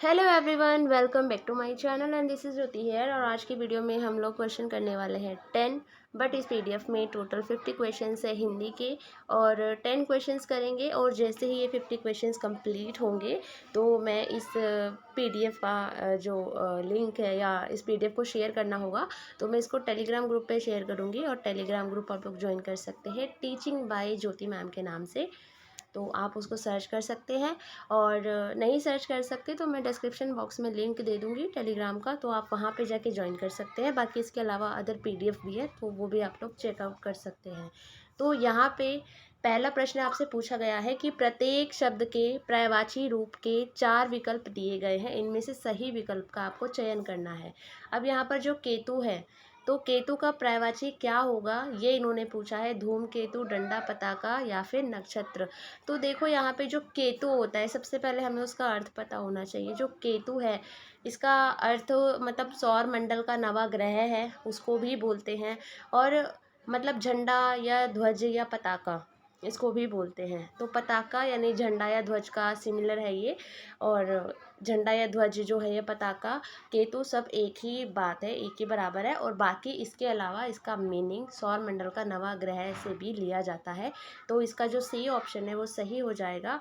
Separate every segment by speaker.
Speaker 1: Hello everyone, welcome back to my channel and this is Jyoti here. और आज की video में हम लोग क्वेश्चन करने वाले हैं 10, बट इस पीडीएफ में टोटल 50 क्वेश्चंस है हिंदी के और 10 क्वेश्चंस करेंगे। और जैसे ही ये 50 क्वेश्चंस कंप्लीट होंगे तो मैं इस पीडीएफ का जो लिंक है या इस पीडीएफ को शेयर करना होगा तो मैं इसको टेलीग्राम ग्रुप पे शेयर करूँगी। और टेलीग्राम ग्रुप आप लोग ज्वाइन कर सकते हैं टीचिंग बाय ज्योति मैम के नाम से, तो आप उसको सर्च कर सकते हैं। और नहीं सर्च कर सकते तो मैं डिस्क्रिप्शन बॉक्स में लिंक दे दूँगी टेलीग्राम का, तो आप वहाँ पे जाके ज्वाइन कर सकते हैं। बाकी इसके अलावा अदर पीडीएफ भी है तो वो भी आप लोग चेकआउट कर सकते हैं। तो यहाँ पे पहला प्रश्न आपसे पूछा गया है कि प्रत्येक शब्द के पर्यायवाची रूप के 4 विकल्प दिए गए हैं, इनमें से सही विकल्प का आपको चयन करना है। अब यहाँ पर जो केतु है तो केतु का पर्यायवाची क्या होगा, ये इन्होंने पूछा है। धूमकेतु, डंडा, पताका या फिर नक्षत्र। तो देखो यहाँ पे जो केतु होता है, सबसे पहले हमें उसका अर्थ पता होना चाहिए। जो केतु है इसका अर्थ मतलब सौर मंडल का नवा ग्रह है, उसको भी बोलते हैं। और मतलब झंडा या ध्वज या पताका इसको भी बोलते हैं। तो पताका यानी झंडा या ध्वज का सिमिलर है ये। और झंडा या ध्वज जो है ये पताका, केतु, सब एक ही बात है, एक ही बराबर है। और बाकी इसके अलावा इसका मीनिंग सौर मंडल का नवा ग्रह से भी लिया जाता है। तो इसका जो सी ऑप्शन है वो सही हो जाएगा।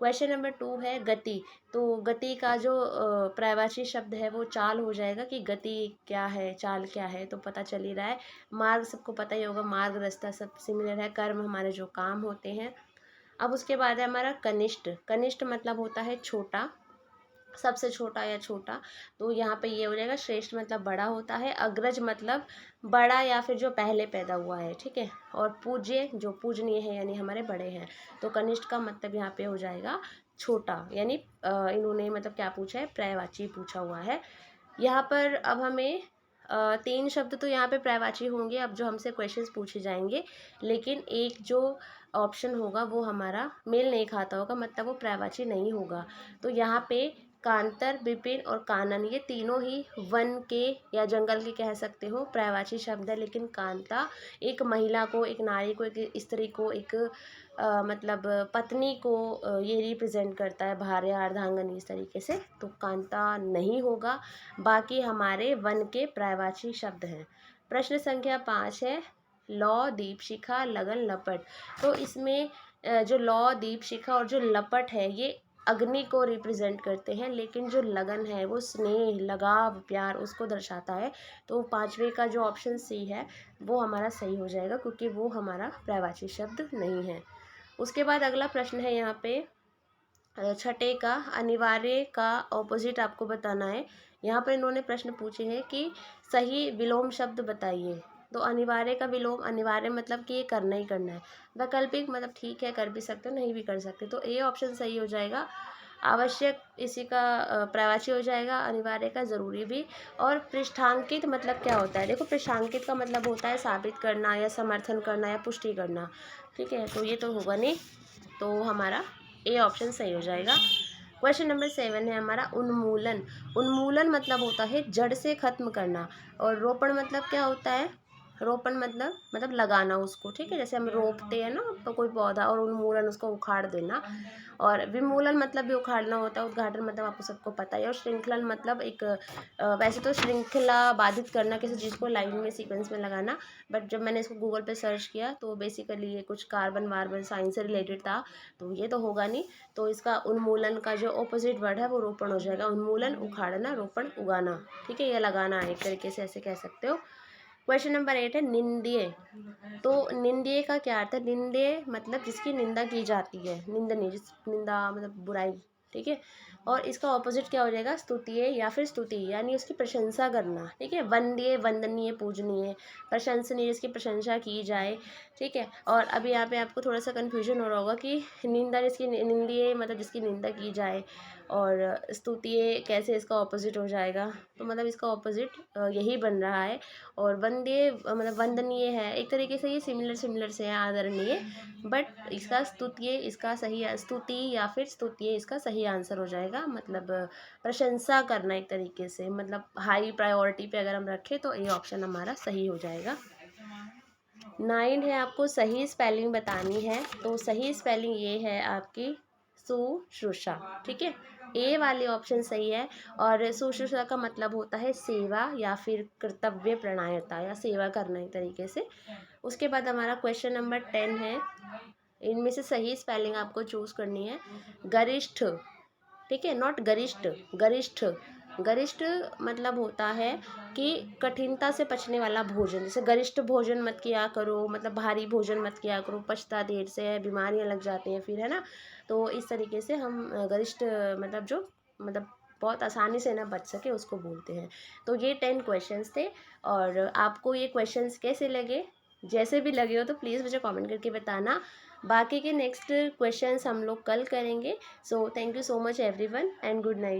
Speaker 1: क्वेश्चन नंबर 2 है गति। तो गति का जो पर्यायवाची शब्द है वो चाल हो जाएगा कि गति क्या है, चाल क्या है, तो पता चल ही रहा है। मार्ग सबको पता ही होगा, मार्ग रास्ता सब सिमिलर है, कर्म हमारे जो काम होते हैं। अब उसके बाद है हमारा कनिष्ठ। कनिष्ठ मतलब होता है छोटा, सबसे छोटा या छोटा। तो यहाँ पे ये हो जाएगा। श्रेष्ठ मतलब बड़ा होता है। अग्रज मतलब बड़ा या फिर जो पहले पैदा हुआ है, ठीक है। और पूज्य जो पूजनीय है यानी हमारे बड़े हैं। तो कनिष्ठ का मतलब यहाँ पे हो जाएगा छोटा, यानी इन्होंने मतलब क्या पूछा है, पर्यायवाची पूछा हुआ है। यहाँ पर अब हमें 3 शब्द तो यहाँ पे पर्यायवाची होंगे अब जो हमसे क्वेश्चंस पूछे जाएंगे, लेकिन एक जो ऑप्शन होगा वो हमारा मेल नहीं खाता होगा, मतलब वो पर्यायवाची नहीं होगा। तो यहाँ पे कांतर, विपिन और कानन, ये तीनों ही वन के या जंगल के कह सकते हो पर्यायवाची शब्द है। लेकिन कांता एक महिला को, एक नारी को, एक स्त्री को, एक मतलब पत्नी को ये रिप्रेजेंट करता है, भार्या, अर्धांगनी, इस तरीके से। तो कांता नहीं होगा। बाकी हमारे वन के पर्यायवाची शब्द हैं। प्रश्न संख्या 5 है लौ, दीप शिखा, लगन, लपट। तो इसमें जो लौ, दीप शिखा और जो लपट है ये अग्नि को रिप्रेजेंट करते हैं, लेकिन जो लगन है वो स्नेह, लगाव, प्यार उसको दर्शाता है। तो 5वें का जो ऑप्शन सी है वो हमारा सही हो जाएगा, क्योंकि वो हमारा पर्यायवाची शब्द नहीं है। उसके बाद अगला प्रश्न है यहाँ पे छठे का अनिवार्य का ऑपोजिट आपको बताना है। यहाँ पर इन्होंने प्रश्न पूछे हैं कि सही विलोम शब्द बताइए। तो अनिवार्य का विलोम, अनिवार्य मतलब कि ये करना ही करना है। वैकल्पिक मतलब ठीक है कर भी सकते हो, नहीं भी कर सकते, तो ए ऑप्शन सही हो जाएगा। आवश्यक इसी का पर्यायवाची हो जाएगा, अनिवार्य का ज़रूरी भी। और पृष्ठांकित मतलब क्या होता है, देखो पृष्ठांकित का मतलब होता है साबित करना या समर्थन करना या पुष्टि करना, ठीक है। तो ये तो होगा नहीं, तो हमारा ए ऑप्शन सही हो जाएगा। क्वेश्चन नंबर 7 है हमारा उन्मूलन। उन्मूलन मतलब होता है जड़ से खत्म करना। और रोपण मतलब क्या होता है, रोपण मतलब लगाना उसको, ठीक है। जैसे हम रोपते हैं ना तो कोई पौधा, और उन्मूलन उसको उखाड़ देना। और विमूलन मतलब भी उखाड़ना होता है। उद्घाटन मतलब आपको सबको पता है। और श्रृंखलन मतलब एक वैसे तो श्रृंखला बाधित करना, किसी चीज़ को लाइन में सीक्वेंस में लगाना, बट जब मैंने इसको गूगल पे सर्च किया तो बेसिकली ये कुछ कार्बन वार्बन साइंस से रिलेटेड था, तो ये तो होगा नहीं। तो इसका उन्मूलन का जो ऑपोजिट वर्ड है वो रोपण हो जाएगा। उन्मूलन उखाड़ना, रोपण उगाना, ठीक है, या लगाना, एक तरीके से ऐसे कह सकते हो। क्वेश्चन नंबर 8 है निंदीय। तो निंदीय का क्या अर्थ है, निंदीय मतलब जिसकी निंदा की जाती है, निंदनीय, जिस निंदा मतलब बुराई, ठीक है। और इसका ऑपोजिट क्या हो जाएगा, स्तुतीय या फिर स्तुति, यानी उसकी प्रशंसा करना, ठीक है। वंद्य, वंदनीय, पूजनीय, प्रशंसनीय जिसकी प्रशंसा की जाए, ठीक है। और अभी यहाँ पे आपको थोड़ा सा कन्फ्यूजन हो रहा होगा कि निंदा जिसकी, निंदीय मतलब जिसकी निंदा की जाए, और स्तुतीय कैसे इसका ऑपोजिट हो जाएगा। तो मतलब इसका ऑपोजिट यही बन रहा है। और वंदे मतलब वंदनीय है, एक तरीके से ये सिमिलर सिमिलर से है, आदरणीय। बट इसका स्तुतीय, इसका सही स्तुति या फिर स्तुतीय इसका सही आंसर हो जाएगा। मतलब प्रशंसा करना एक तरीके से, मतलब हाई प्रायोरिटी पे अगर हम रखें तो ये ऑप्शन हमारा सही हो जाएगा। 9 है आपको सही स्पेलिंग बतानी है। तो सही स्पेलिंग ये है आपकी शुश्रूषा। ठीक है, ए वाली ऑप्शन सही है। और शुश्रूषा का मतलब होता है सेवा या फिर कर्तव्य प्रणायता या सेवा करना एक तरीके से। उसके बाद हमारा क्वेश्चन नंबर 10 है, इनमें से सही स्पेलिंग आपको चूज करनी है। गरिष्ठ, ठीक है, नॉट गरिष्ठ, गरिष्ठ। गरिष्ठ मतलब होता है कि कठिनता से पचने वाला भोजन। जैसे गरिष्ठ भोजन मत किया करो, मतलब भारी भोजन मत किया करो, पचता देर से है, बीमारियां लग जाती हैं फिर, है ना। तो इस तरीके से हम गरिष्ठ मतलब जो मतलब बहुत आसानी से ना बच सके उसको बोलते हैं। तो ये 10 क्वेश्चंस थे। और आपको ये क्वेश्चंस कैसे लगे, जैसे भी लगे हो तो प्लीज़ मुझे कमेंट करके बताना। बाकी के नेक्स्ट क्वेश्चंस हम लोग कल करेंगे। So thank you so much everyone and good night.